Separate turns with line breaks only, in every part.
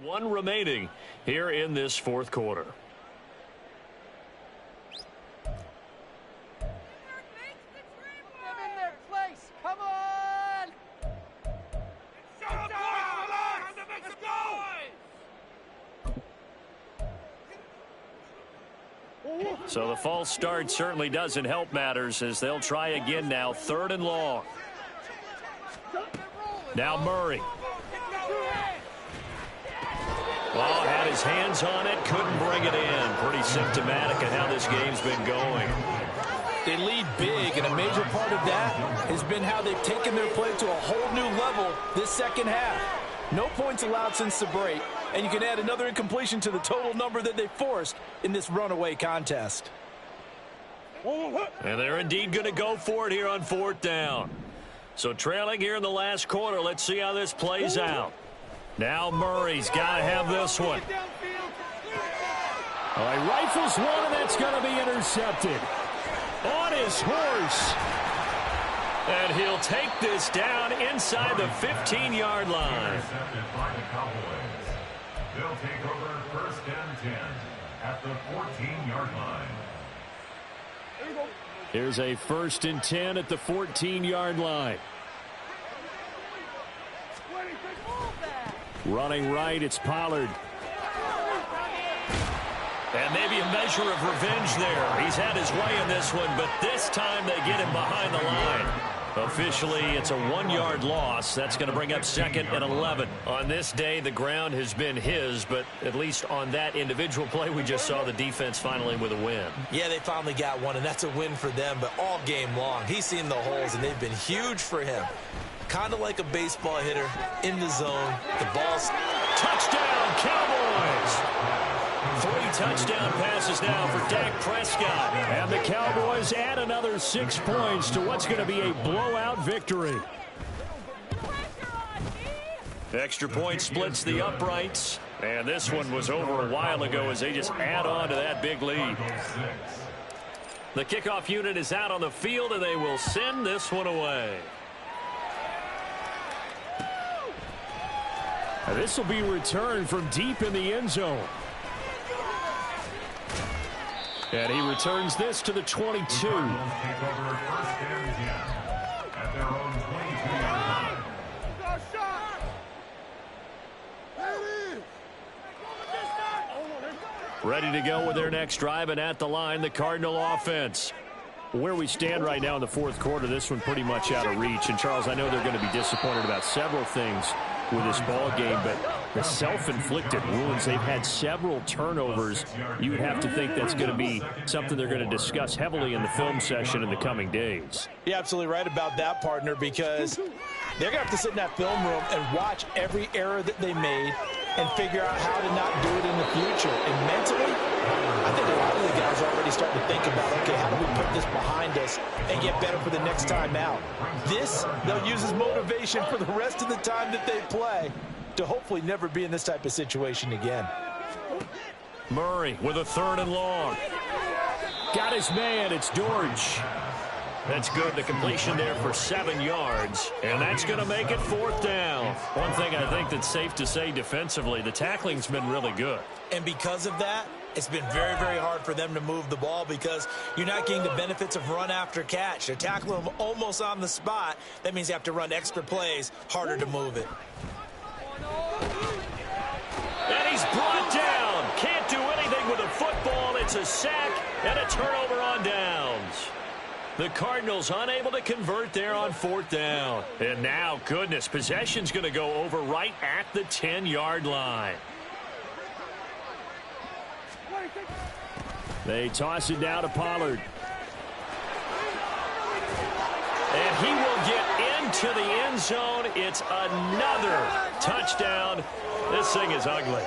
One remaining here in this fourth quarter. So the false start certainly doesn't help matters as they'll try again now. 3rd and long. Now Murray. Oh, had his hands on it, couldn't bring it in. Pretty symptomatic of how this game's been going.
They lead big, and a major part of that has been how they've taken their play to a whole new level this second half. No points allowed since the break, and you can add another incompletion to the total number that they forced in this runaway contest.
And they're indeed going to go for it here on 4th down. So trailing here in the last quarter, let's see how this plays out. Now Murray's got to have this one.
All right, rifles one, and that's going to be intercepted. On his horse.
And he'll take this down inside the 15-yard line.
They'll take over 1st and 10 at the 14-yard line.
Here's a 1st and 10 at the 14-yard line. Running right, it's Pollard.
And maybe a measure of revenge there. He's had his way in this one, but this time they get him behind the line. Officially, it's a 1-yard loss. That's going to bring up 2nd and 11. On this day, the ground has been his, but at least on that individual play, we just saw the defense finally with a win.
Yeah, they finally got one, and that's a win for them, but all game long, he's seen the holes, and they've been huge for him. Kind of like a baseball hitter in the zone. The ball's
touchdown, Cowboys! 3 touchdown passes now for Dak Prescott.
And the Cowboys add another 6 points to what's going to be a blowout victory.
Extra point splits the uprights. And this one was over a while ago as they just add on to that big lead. The kickoff unit is out on the field, and they will send this one away.
And this will be returned from deep in the end zone. And he returns this to the 22.
Ready to go with their next drive, and at the line, the Cardinal offense.
Where we stand right now in the fourth quarter, this one pretty much out of reach. And, Charles, I know they're going to be disappointed about several things with this ball game, but the self-inflicted wounds, they've had several turnovers. You would have to think that's going to be something they're going to discuss heavily in the film session in the coming days.
You're absolutely right about that, partner, because they're going to have to sit in that film room and watch every error that they made and figure out how to not do it in the future. And mentally, I think a lot of the guys are already starting to think about, okay, how do we put this behind us and get better for the next time out? This, they'll use as motivation for the rest of the time that they play to hopefully never be in this type of situation again.
Murray with a 3rd and long.
Got his man, it's George.
That's good. The completion there for 7 yards. And that's going to make it 4th down. One thing I think that's safe to say defensively, the tackling's been really good.
And because of that, it's been very, very hard for them to move the ball because you're not getting the benefits of run after catch. They're tackling them almost on the spot. That means you have to run extra plays, harder to move it.
And he's brought down. Can't do anything with a football. It's a sack and a turnover on downs. The Cardinals unable to convert there on 4th down. And now, goodness, possession's going to go over right at the 10-yard line.
They toss it down to Pollard.
And he will get into the end zone. It's another touchdown. This thing is ugly.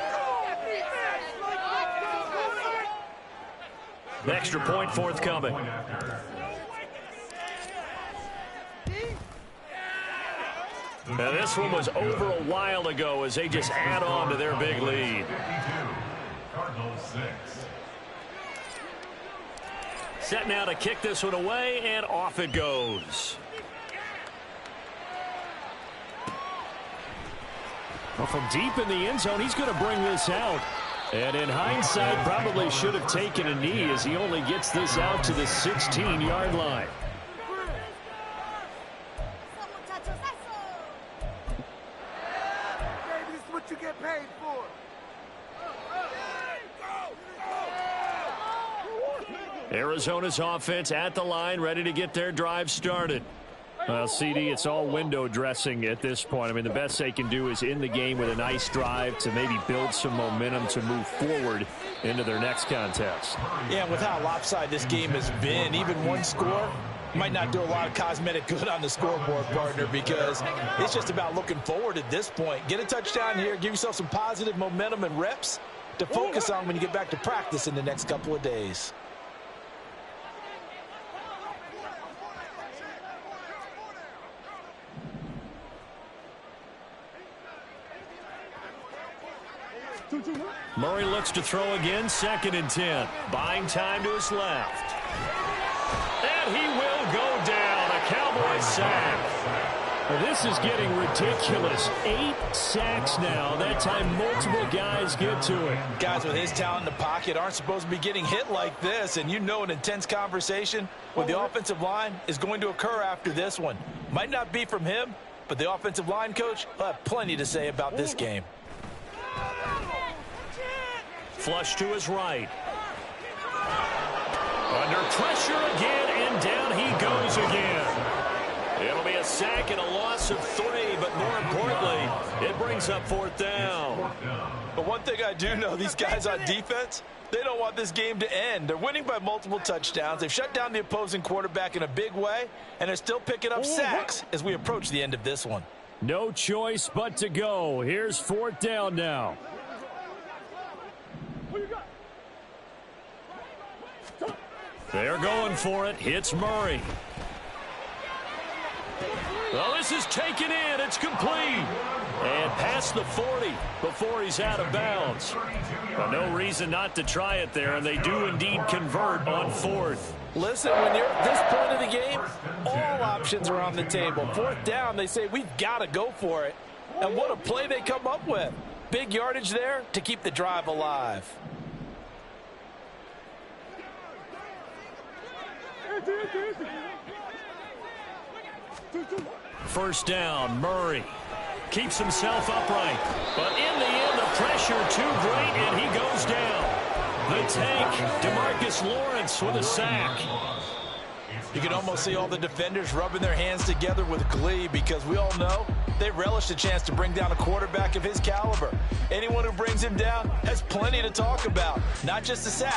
Extra point forthcoming. And this one was over a while ago as they just add on to their big lead. Set now to kick this one away, and off it goes.
Well, from deep in the end zone, he's going to bring this out. And in hindsight, probably should have taken a knee as he only gets this out to the 16-yard line.
This is what you get paid for.
Arizona's offense at the line, ready to get their drive started.
Well, CD, it's all window dressing at this point. I mean, the best they can do is in the game with a nice drive to maybe build some momentum to move forward into their next contest.
Yeah, and with how lopsided this game has been, even one score might not do a lot of cosmetic good on the scoreboard, partner, because it's just about looking forward at this point. Get a touchdown here, give yourself some positive momentum and reps to focus on when you get back to practice in the next couple of days.
Murray looks to throw again, 2nd and 10. Buying time to his left. And he will go down. A Cowboy sack.
This is getting ridiculous. 8 sacks now. That time multiple guys get to it.
Guys with his talent in the pocket aren't supposed to be getting hit like this, and you know an intense conversation with the offensive line is going to occur after this one. Might not be from him, but the offensive line coach will have plenty to say about this game.
Flush to his right. Under pressure again, and down he goes again. It'll be a sack and a loss of 3, but more importantly, it brings up 4th down.
But one thing I do know, these guys on defense, they don't want this game to end. They're winning by multiple touchdowns. They've shut down the opposing quarterback in a big way, and they're still picking up sacks as we approach the end of this one.
No choice but to go. Here's 4th down now.
They're going for it. Hits Murray. Well, this is taken in. It's complete. And past the 40 before he's out of bounds. Well, no reason not to try it there, and they do indeed convert on 4th.
Listen, when you're at this point of the game, all options are on the table. 4th down, they say, we've got to go for it. And what a play they come up with. Big yardage there to keep the drive alive.
First down, Murray keeps himself upright, but in the end, the pressure too great, and he goes down. The tank, DeMarcus Lawrence with a sack.
You can almost see all the defenders rubbing their hands together with glee because we all know they relish the chance to bring down a quarterback of his caliber. Anyone who brings him down has plenty to talk about, not just the sack.